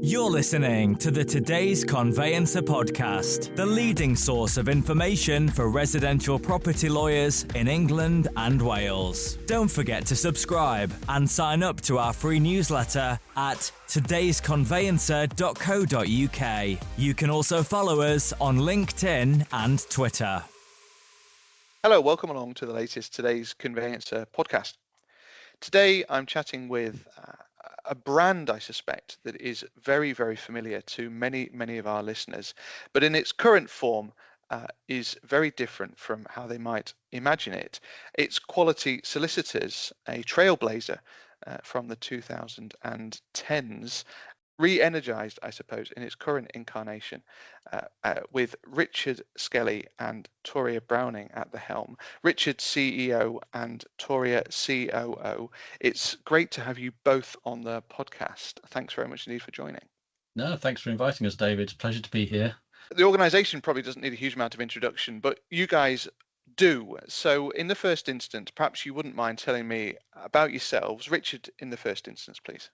You're listening to the Today's Conveyancer podcast, the leading source of information for residential property lawyers in England and Wales. Don't forget to subscribe and sign up to our free newsletter at todaysconveyancer.co.uk. You can also follow us on LinkedIn and Twitter. Hello, welcome along to the latest Today's Conveyancer podcast. Today I'm chatting with a brand, I suspect, that is very, very familiar to many of our listeners, but in its current form is very different from how they might imagine it. It's QualitySolicitors, a trailblazer from the 2010s, re-energized, I suppose, in its current incarnation, with Richard Skelley and Toria Browning at the helm. Richard, CEO, and Toria, COO. It's great to have you both on the podcast. Thanks very much indeed for joining. No, thanks for inviting us, David. It's a pleasure to be here. The organisation probably doesn't need a huge amount of introduction, but you guys do. So in the first instance, perhaps you wouldn't mind telling me about yourselves. Richard, in the first instance, please.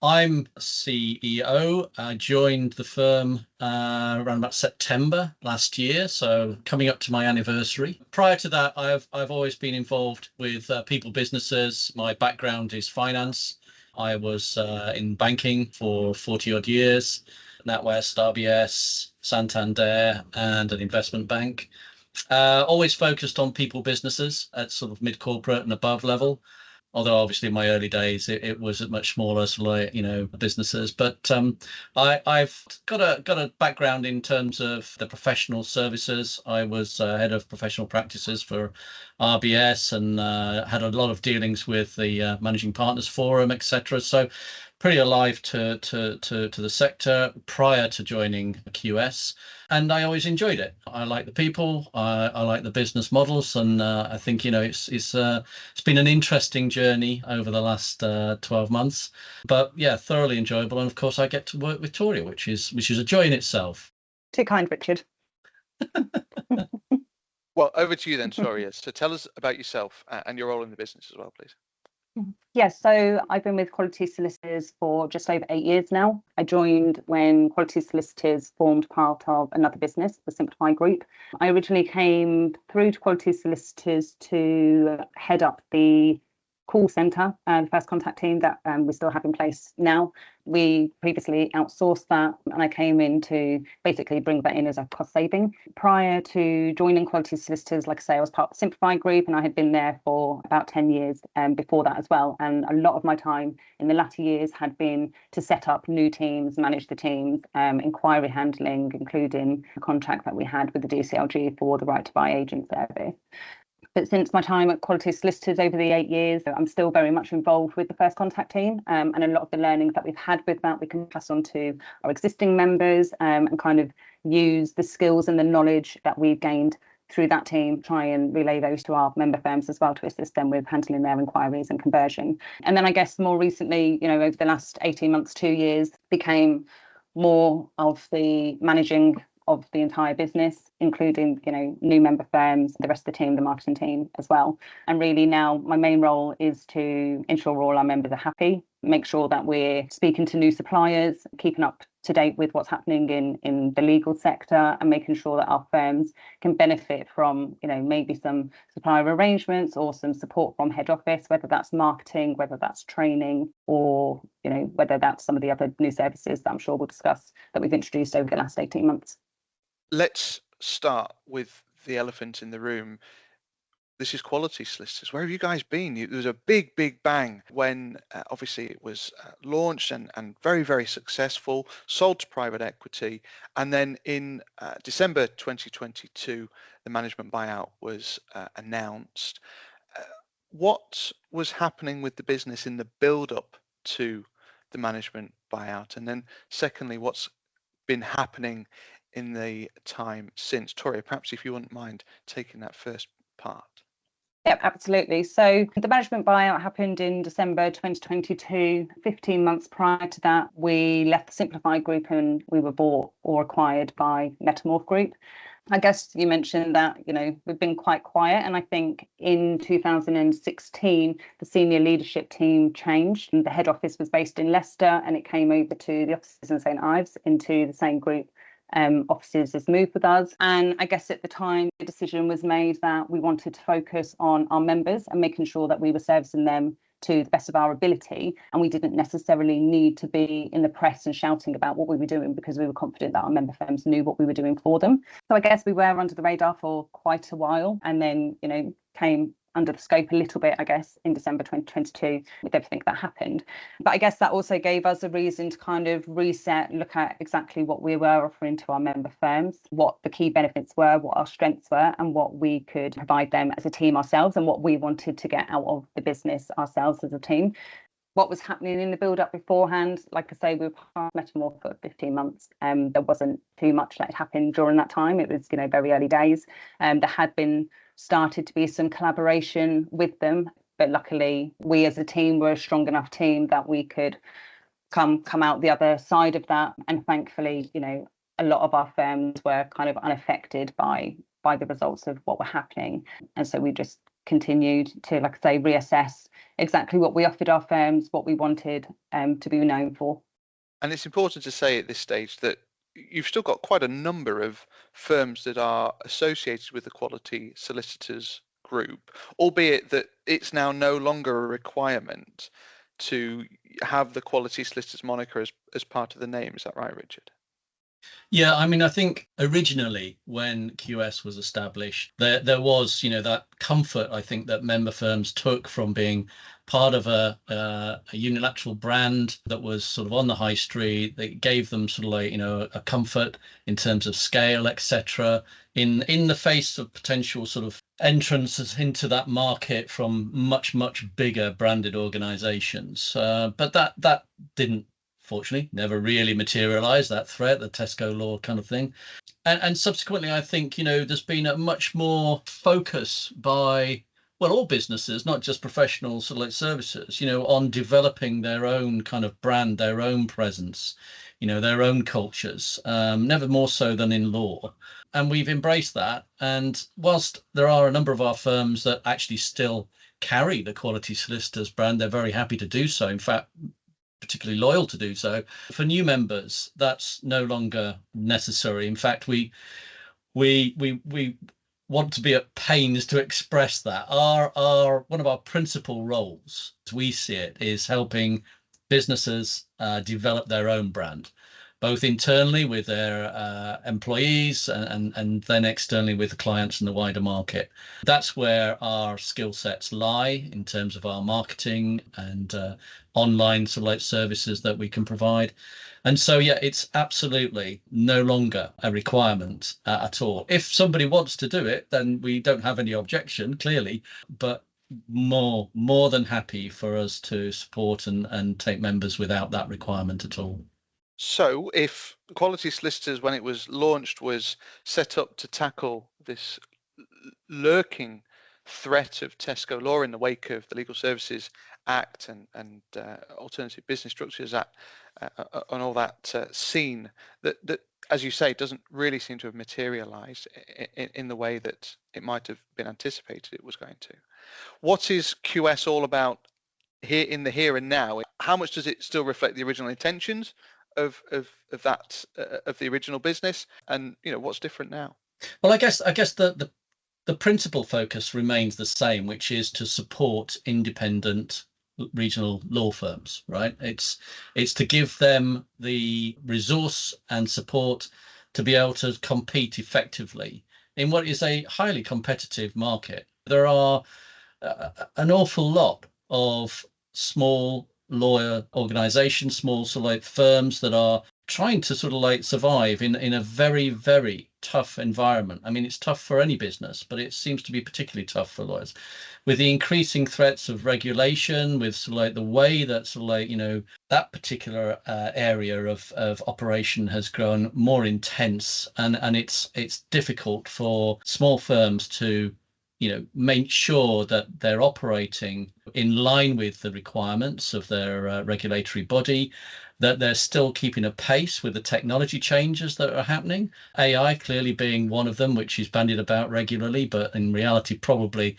I'm CEO. I joined the firm around about September last year, so coming up to my anniversary. Prior to that, I've always been involved with people businesses. My background is finance. I was in banking for 40 odd years, NatWest, RBS, Santander, and an investment bank. Always focused on people businesses at sort of mid-corporate and above level. Although obviously in my early days it was at much smaller sort of, businesses. But I've got a background in terms of the professional services. I was head of professional practices for RBS and had a lot of dealings with the Managing Partners Forum, etc. So pretty alive to the sector prior to joining QS, and I always enjoyed it. I like the people, I like the business models, and I think it's been an interesting journey over the last 12 months. But yeah, thoroughly enjoyable, and of course I get to work with Toria, which is a joy in itself. Too kind, Richard. Well, over to you then, Toria. So tell us about yourself and your role in the business as well, please. Yes, so I've been with QualitySolicitors for just over 8 years now. I joined when QualitySolicitors formed part of another business, the Simplify Group. I originally came through to QualitySolicitors to head up the call centre, the first contact team that we still have in place now. We previously outsourced that, and I came in to basically bring that in as a cost saving. Prior to joining QualitySolicitors, like I say, I was part of the Simplify Group, and I had been there for about 10 years before that as well. And a lot of my time in the latter years had been to set up new teams, manage the teams, inquiry handling, including a contract that we had with the DCLG for the right to buy agent service. But since my time at QualitySolicitors over the 8 years, I'm still very much involved with the first contact team, and a lot of the learnings that we've had with that we can pass on to our existing members, and kind of use the skills and the knowledge that we've gained through that team, try and relay those to our member firms as well to assist them with handling their inquiries and conversion. And then I guess more recently, over the last 18 months, 2 years, became more of the managing of the entire business, including, new member firms, the rest of the team, the marketing team as well. And really now my main role is to ensure all our members are happy, make sure that we're speaking to new suppliers, keeping up to date with what's happening in the legal sector, and making sure that our firms can benefit from, maybe some supplier arrangements or some support from head office, whether that's marketing, whether that's training, or, whether that's some of the other new services that I'm sure we'll discuss that we've introduced over the last 18 months. Let's start with the elephant in the room. This is QualitySolicitors. Where have you guys been? There was a big bang when obviously it was launched and very, very successful, sold to private equity. And then in December 2022, the management buyout was announced. What was happening with the business in the build-up to the management buyout? And then secondly, what's been happening in the time since? Toria, perhaps if you wouldn't mind taking that first part. Yep, absolutely. So the management buyout happened in December 2022. 15 months prior to that, we left the Simplify Group and we were bought or acquired by Metamorph Group. I guess you mentioned that, we've been quite quiet. And I think in 2016, the senior leadership team changed. And the head office was based in Leicester, and it came over to the offices in St Ives, into the same group offices as Move with us. And I guess at the time, the decision was made that we wanted to focus on our members and making sure that we were servicing them to the best of our ability, and we didn't necessarily need to be in the press and shouting about what we were doing, because we were confident that our member firms knew what we were doing for them. So I guess we were under the radar for quite a while, and then came under the scope a little bit, I guess, in December 2022 with everything that happened. But I guess that also gave us a reason to kind of reset, look at exactly what we were offering to our member firms, what the key benefits were, what our strengths were, and what we could provide them as a team ourselves, and what we wanted to get out of the business ourselves as a team. What was happening in the build-up beforehand, like I say, we were part of Metamorph for 15 months. There wasn't too much that happened during that time. It was, very early days. There had been started to be some collaboration with them, but luckily we as a team were a strong enough team that we could come out the other side of that. And thankfully, a lot of our firms were kind of unaffected by the results of what were happening. And so we just continued to, like I say, reassess exactly what we offered our firms, what we wanted to be known for. And it's important to say at this stage that you've still got quite a number of firms that are associated with the Quality Solicitors group, albeit that it's now no longer a requirement to have the Quality Solicitors moniker as part of the name. Is that right, Richard? Yeah, I mean, I think originally when QS was established, there was, that comfort, I think, that member firms took from being part of a unilateral brand that was sort of on the high street. That gave them sort of like, a comfort in terms of scale, etc. In the face of potential sort of entrances into that market from much bigger branded organisations. But that didn't, fortunately, never really materialised, that threat, the Tesco Law kind of thing. And subsequently, I think, there's been a much more focus by, all businesses, not just professional sort of like services, on developing their own kind of brand, their own presence, their own cultures, never more so than in law. And we've embraced that. And whilst there are a number of our firms that actually still carry the Quality Solicitors brand, they're very happy to do so. In fact, particularly loyal to do so. For new members, that's no longer necessary. In fact, we want to be at pains to express that. Our one of our principal roles, as we see it, is helping businesses develop their own brand, both internally with their employees and then externally with the clients and the wider market. That's where our skill sets lie in terms of our marketing and online sort of like services that we can provide. And so, yeah, it's absolutely no longer a requirement at all. If somebody wants to do it, then we don't have any objection, clearly, but more than happy for us to support and take members without that requirement at all. So if Quality Solicitors, when it was launched, was set up to tackle this lurking threat of Tesco Law in the wake of the Legal Services Act and Alternative Business Structures Act and all that scene, that, as you say, doesn't really seem to have materialised in the way that it might have been anticipated it was going to. What is QS all about here in the here and now? How much does it still reflect the original intentions of the original business, and what's different now? Well, I guess the principal focus remains the same, which is to support independent regional law firms, right? It's to give them the resource and support to be able to compete effectively in what is a highly competitive market. There are an awful lot of small lawyer organizations, small sort of like firms that are trying to sort of like survive in a very, very tough environment. I mean, it's tough for any business, but it seems to be particularly tough for lawyers, with the increasing threats of regulation, with sort of like the way that sort of like, that particular area of operation has grown more intense, and it's difficult for small firms to make sure that they're operating in line with the requirements of their regulatory body, that they're still keeping a pace with the technology changes that are happening. AI clearly being one of them, which is bandied about regularly, but in reality, probably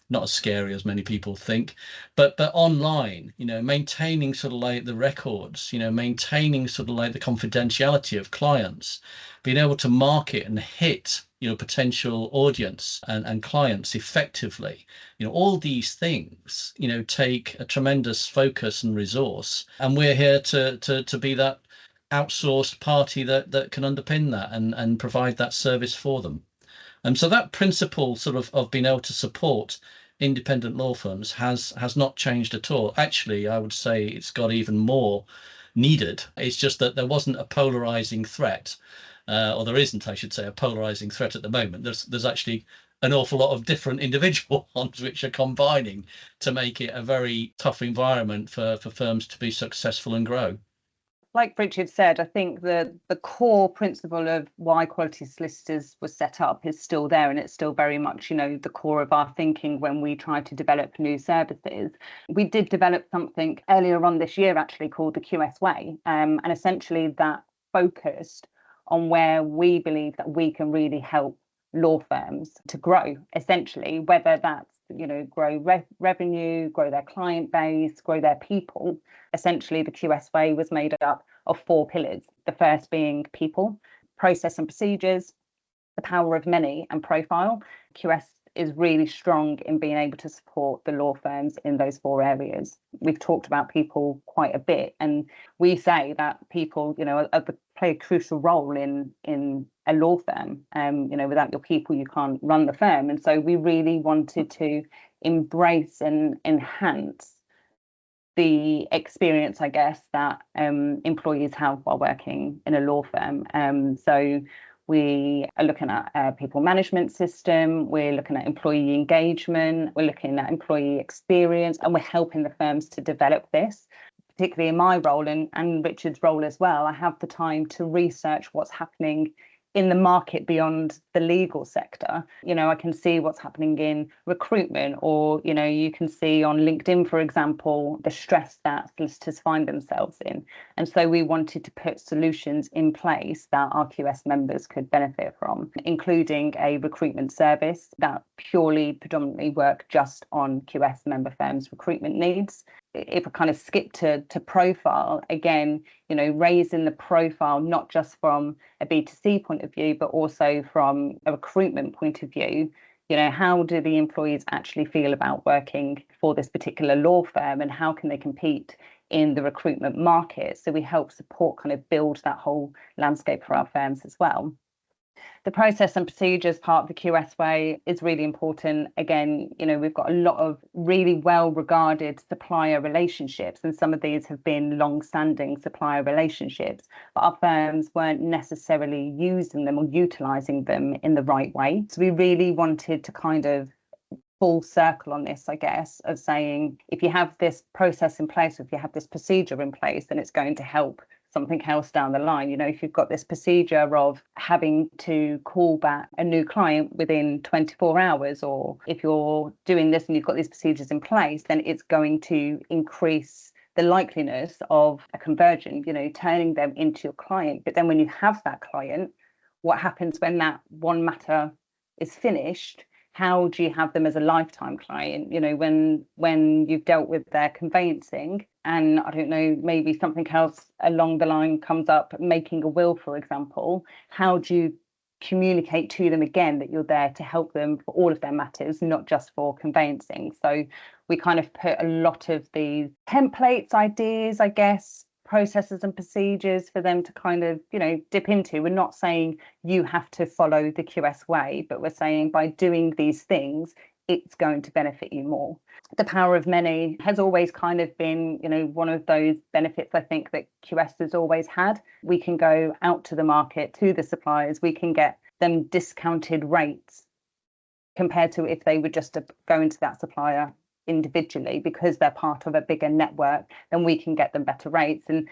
not as scary as many people think. But online, maintaining sort of like the records, maintaining sort of like the confidentiality of clients, being able to market and hit potential audience and clients effectively, all these things take a tremendous focus and resource, and we're here to be that outsourced party that can underpin that and provide that service for them. And so that principle sort of being able to support independent law firms has not changed at all. Actually, I would say it's got even more needed. It's just that there wasn't a polarizing threat, or there isn't, I should say, a polarizing threat at the moment. There's actually an awful lot of different individual ones which are combining to make it a very tough environment for firms to be successful and grow. Like Richard said, I think the core principle of why Quality Solicitors was set up is still there, and it's still very much, the core of our thinking when we try to develop new services. We did develop something earlier on this year, actually, called the QS Way, and essentially that focused on where we believe that we can really help law firms to grow, essentially, whether that's grow revenue, grow their client base, grow their people. Essentially, the QS Way was made up of 4 pillars. The first being people, process and procedures, the power of many, and profile. QS is really strong in being able to support the law firms in those 4 areas. We've talked about people quite a bit, and we say that people, play a crucial role in a law firm. Without your people, you can't run the firm. And so we really wanted to embrace and enhance the experience, I guess, that employees have while working in a law firm. So we are looking at a people management system, we're looking at employee engagement, we're looking at employee experience, and we're helping the firms to develop this. Particularly in my role and Richard's role as well, I have the time to research what's happening in the market beyond the legal sector. I can see what's happening in recruitment, or, you can see on LinkedIn, for example, the stress that solicitors find themselves in. And so we wanted to put solutions in place that our QS members could benefit from, including a recruitment service that predominantly work just on QS member firms' recruitment needs. If I kind of skip to profile, again, raising the profile, not just from a B2C point of view, but also from a recruitment point of view. How do the employees actually feel about working for this particular law firm, and how can they compete in the recruitment market? So we help support kind of build that whole landscape for our firms as well. The process and procedures part of the QS Way is really important. Again, we've got a lot of really well-regarded supplier relationships, and some of these have been long-standing supplier relationships, but our firms weren't necessarily using them or utilising them in the right way. So we really wanted to kind of full circle on this, I guess, of saying, if you have this process in place, if you have this procedure in place, then it's going to help something else down the line. If you've got this procedure of having to call back a new client within 24 hours, or if you're doing this and you've got these procedures in place, then it's going to increase the likeliness of a conversion, turning them into your client. But then when you have that client, what happens when that one matter is finished? How do you have them as a lifetime client? When you've dealt with their conveyancing, and I don't know, maybe something else along the line comes up, making a will, for example, how do you communicate to them again that you're there to help them for all of their matters, not just for conveyancing? So we kind of put a lot of these templates, ideas, I guess, processes and procedures for them to kind of, dip into. We're not saying you have to follow the QS Way, but we're saying by doing these things, it's going to benefit you more. The power of many has always kind of been, one of those benefits I think that QS has always had. We can go out to the market, to the suppliers, we can get them discounted rates compared to if they were just to go into that supplier individually. Because they're part of a bigger network, then we can get them better rates. And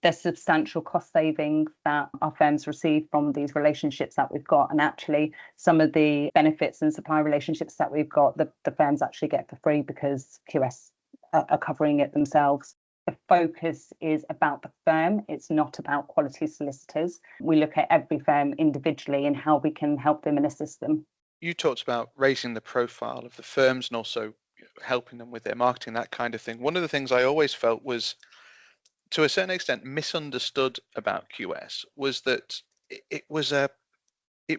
there's substantial cost savings that our firms receive from these relationships that we've got, and actually some of the benefits and supply relationships that we've got, the firms actually get for free because QS are covering it themselves. the focus is about the firm. It's not about quality solicitors. We look at every firm individually and how we can help them and assist them. You talked about raising the profile of the firms and also helping them with their marketing, that kind of thing. One of the things I always felt was, to a certain extent, misunderstood about QS was that it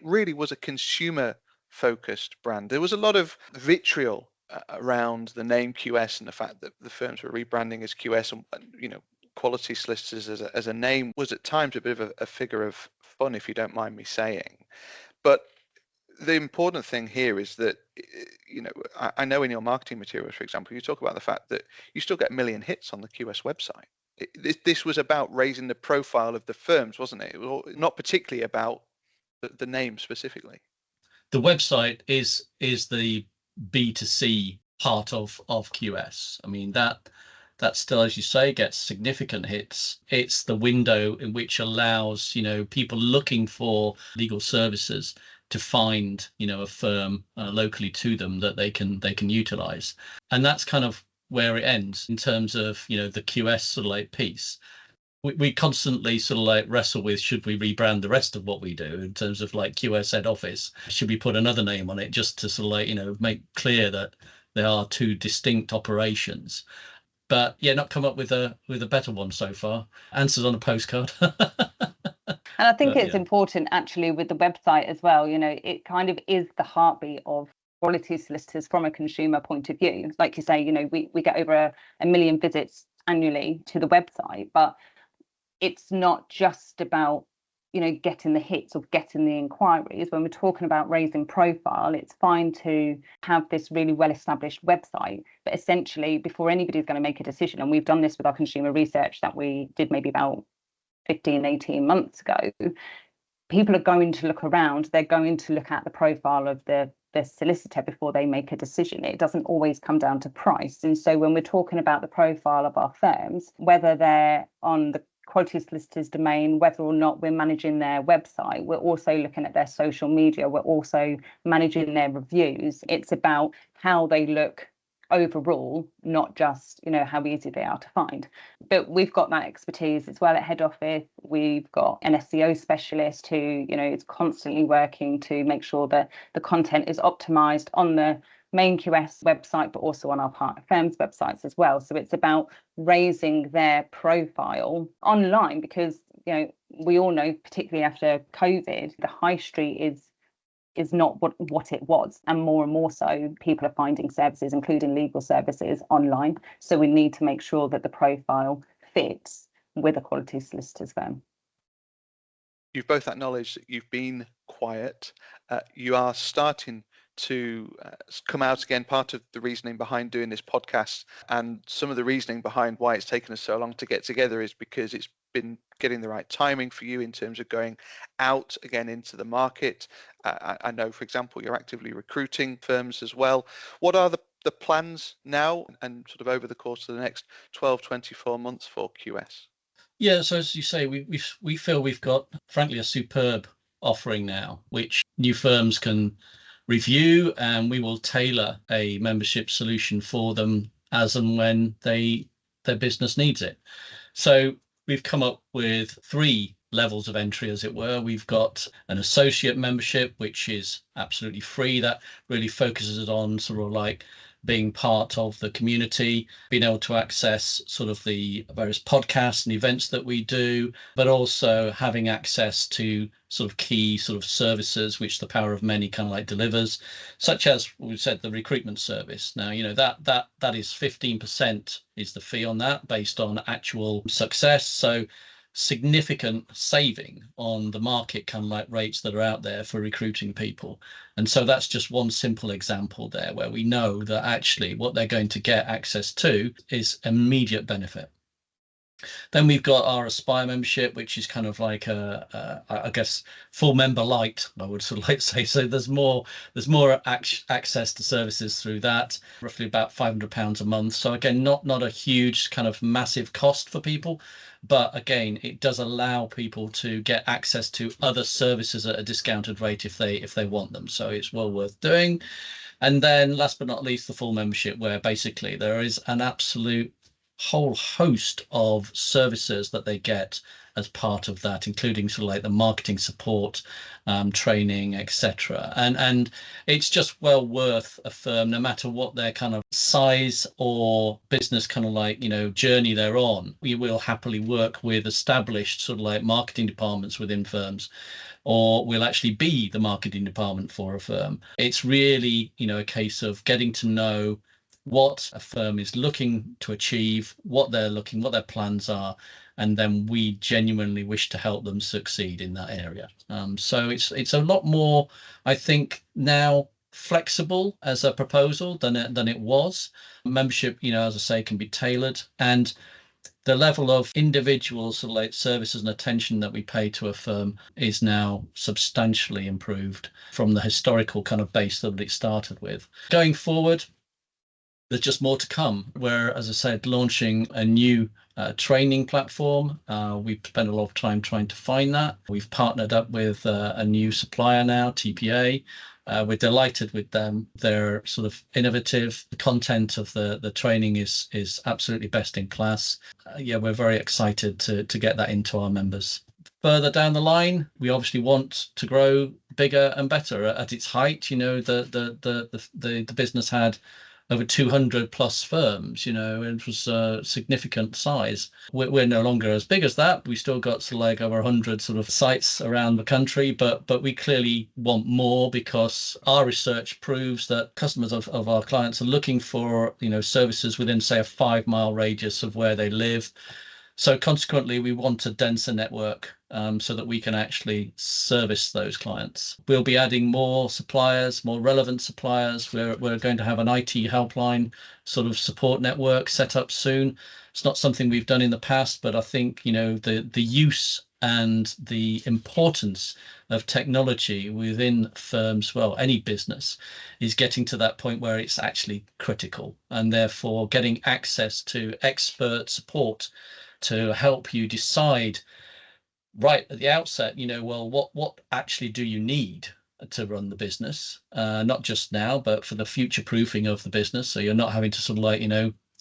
really was a consumer focused brand. There was a lot of vitriol around the name QS and the fact that the firms were rebranding as QS, and Quality Solicitors as a name was at times a bit of a figure of fun, if you don't mind me saying. But the important thing here is that, I know in your marketing materials, for example, you talk about the fact that you still get 1 million hits on the QS website. This was about raising the profile of the firms, wasn't it? It was not particularly about the name specifically. The website is the B2C part of QS. I mean, that still, as you say, gets significant hits. It's the window in which allows, people looking for legal services to find, a firm locally to them that they can utilize. And that's kind of where it ends in terms of, the QS sort of like piece. We constantly sort of like wrestle with, should we rebrand the rest of what we do in terms of like QS head office? Should we put another name on it just to sort of like, make clear that there are two distinct operations? But yeah, not come up with a better one so far. Answers on a postcard. And I think it's important actually with the website as well. It kind of is the heartbeat of quality solicitors from a consumer point of view. Like you say, we get over a million visits annually to the website, but it's not just about, getting the hits or getting the inquiries. When we're talking about raising profile, it's fine to have this really well-established website, but essentially before anybody's going to make a decision, and we've done this with our consumer research that we did maybe about 15, 18 months ago, people are going to look around, they're going to look at the profile of the solicitor before they make a decision. It doesn't always come down to price. And so when we're talking about the profile of our firms, whether they're on the Quality Solicitors domain, whether or not we're managing their website, we're also looking at their social media, we're also managing their reviews. It's about how they look overall, not just how easy they are to find. But we've got that expertise as well at head office. We've got an SEO specialist who is constantly working to make sure that the content is optimized on the main QS website, but also on our partner firms' websites as well. So it's about raising their profile online, because we all know, particularly after COVID, the high street is not what it was, and more so people are finding services, including legal services, online. So we need to make sure that the profile fits with a quality solicitors firm. You've both acknowledged that you've been quiet. You are starting to come out again. Part of the reasoning behind doing this podcast, and some of the reasoning behind why it's taken us so long to get together, is because it's been getting the right timing for you in terms of going out again into the market. I know, for example, you're actively recruiting firms as well. What are the plans now and sort of over the course of the next 12, 24 months for QS? Yeah, so as you say, we feel we've got, frankly, a superb offering now, which new firms can review, and we will tailor a membership solution for them as and when their business needs it. So we've come up with 3 levels of entry, as it were. We've got an associate membership, which is absolutely free. That really focuses on sort of like being part of the community, being able to access sort of the various podcasts and events that we do, but also having access to sort of key sort of services which the power of many kind of like delivers, such as we said, the recruitment service. Now, that is 15% is the fee on that based on actual success. So significant saving on the market kind of like rates that are out there for recruiting people. And so that's just one simple example there where we know that actually what they're going to get access to is immediate benefit. Then we've got our Aspire membership, which is kind of like I guess full member light, I would sort of like say. So there's more access to services through that, roughly about £500 a month. So again, not a huge kind of massive cost for people, but again, it does allow people to get access to other services at a discounted rate if they want them. So it's well worth doing. And then last but not least, the full membership, where basically there is an absolute whole host of services that they get as part of that, including sort of like the marketing support, training, etc. And it's just well worth a firm, no matter what their kind of size or business kind of like, journey they're on. We will happily work with established sort of like marketing departments within firms, or we'll actually be the marketing department for a firm. It's really, a case of getting to know what a firm is looking to achieve, what their plans are, and then we genuinely wish to help them succeed in that area. So it's a lot more, I think, now flexible as a proposal than it was. Membership, as I say, can be tailored, and the level of individual sort of like services and attention that we pay to a firm is now substantially improved from the historical kind of base that it started with. Going forward, there's just more to come. We're, as I said, launching a new training platform. We've spent a lot of time trying to find that. We've partnered up with a new supplier now, TPA. We're delighted with them. They're sort of innovative. The content of the training is absolutely best in class. We're very excited to get that into our members. Further down the line, we obviously want to grow bigger and better. At its height, the business had over 200 plus firms, it was a significant size. We're no longer as big as that. We still got sort of like over 100 sort of sites around the country, but we clearly want more, because our research proves that customers of our clients are looking for, services within, say, a 5-mile radius of where they live. So consequently, we want a denser network so that we can actually service those clients. We'll be adding more suppliers, more relevant suppliers. We're going to have an IT helpline sort of support network set up soon. It's not something we've done in the past, but I think, the use and the importance of technology within firms, well, any business, is getting to that point where it's actually critical, and therefore getting access to expert support to help you decide right at the outset, what actually do you need to run the business, not just now, but for the future proofing of the business. So you're not having to sort of like,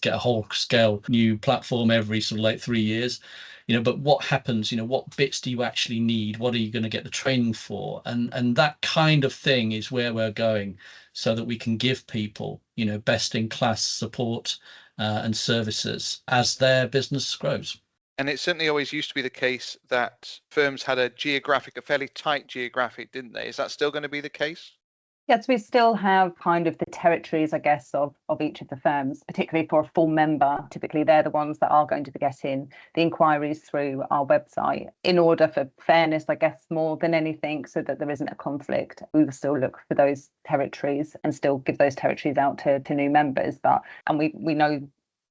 get a whole scale new platform every sort of like 3 years, but what happens, what bits do you actually need? What are you going to get the training for? And that kind of thing is where we're going, so that we can give people, best in class support and services as their business grows. And it certainly always used to be the case that firms had a fairly tight geographic, didn't they? Is that still going to be the case? Yes, we still have kind of the territories, I guess, of each of the firms, particularly for a full member. Typically, they're the ones that are going to be getting the inquiries through our website. In order for fairness, I guess, more than anything, so that there isn't a conflict, we will still look for those territories and still give those territories out to new members. And we know,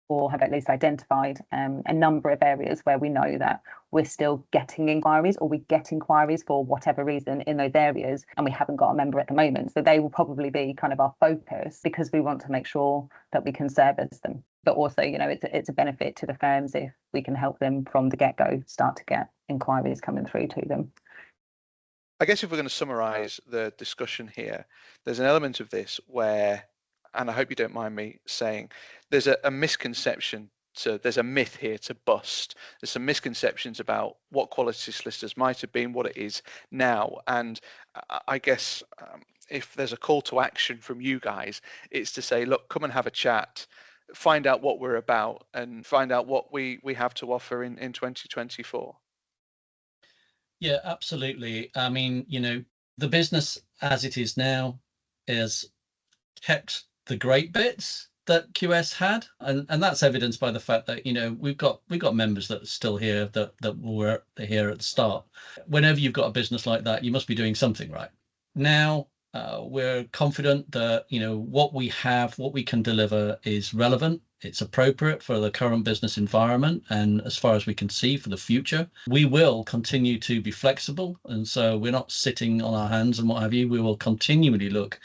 or have at least identified a number of areas where we know that we're still getting inquiries, or we get inquiries for whatever reason in those areas, and we haven't got a member at the moment. So they will probably be kind of our focus, because we want to make sure that we can service them. But also, it's a benefit to the firms if we can help them from the get-go start to get inquiries coming through to them. I guess if we're going to summarise the discussion here, there's an element of this where, and I hope you don't mind me saying, there's a misconception. There's a myth here to bust. There's some misconceptions about what quality solicitors might have been, what it is now. And I guess if there's a call to action from you guys, it's to say, look, come and have a chat, find out what we're about, and find out what we have to offer in 2024. Yeah, absolutely. I mean, the business as it is now is kept the great bits that QS had, and that's evidenced by the fact that we've got members that are still here that were here at the start. Whenever you've got a business like that, you must be doing something right. Now we're confident that what we have, what we can deliver, is relevant. It's appropriate for the current business environment, and as far as we can see for the future, we will continue to be flexible, and so we're not sitting on our hands and what have you. We will continually look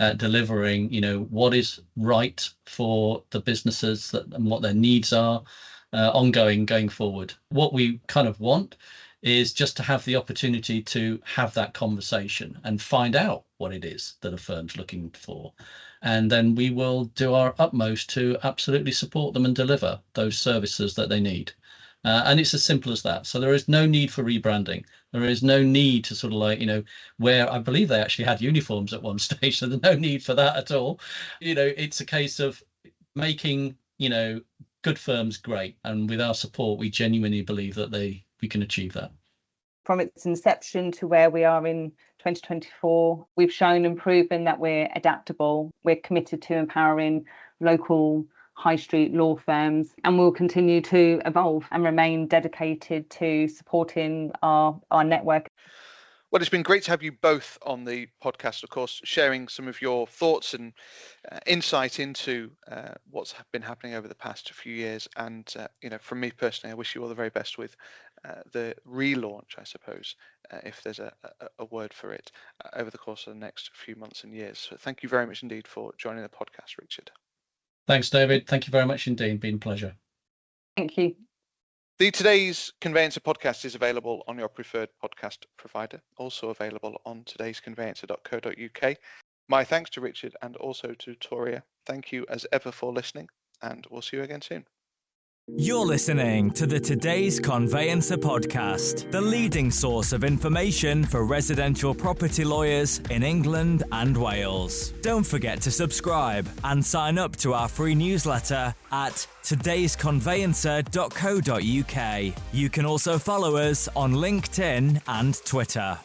at delivering, what is right for the businesses and what their needs are going forward. What we kind of want is just to have the opportunity to have that conversation and find out what it is that a firm's looking for. And then we will do our utmost to absolutely support them and deliver those services that they need. And it's as simple as that. So there is no need for rebranding. There is no need to sort of like, where I believe they actually had uniforms at one stage. So there's no need for that at all. It's a case of making, good firms great. And with our support, we genuinely believe that we can achieve that. From its inception to where we are in 2024, we've shown and proven that we're adaptable. We're committed to empowering local high street law firms, and we'll continue to evolve and remain dedicated to supporting our network. Well, it's been great to have you both on the podcast, of course, sharing some of your thoughts and insight into what's been happening over the past few years. And, from me personally, I wish you all the very best with the relaunch, I suppose, if there's a word for it, over the course of the next few months and years. So thank you very much indeed for joining the podcast, Richard. Thanks, David. Thank you very much indeed. Been a pleasure. Thank you. The Today's Conveyancer podcast is available on your preferred podcast provider, also available on todaysconveyancer.co.uk. My thanks to Richard and also to Toria. Thank you as ever for listening, and we'll see you again soon. You're listening to the Today's Conveyancer podcast, the leading source of information for residential property lawyers in England and Wales. Don't forget to subscribe and sign up to our free newsletter at todaysconveyancer.co.uk. You can also follow us on LinkedIn and Twitter.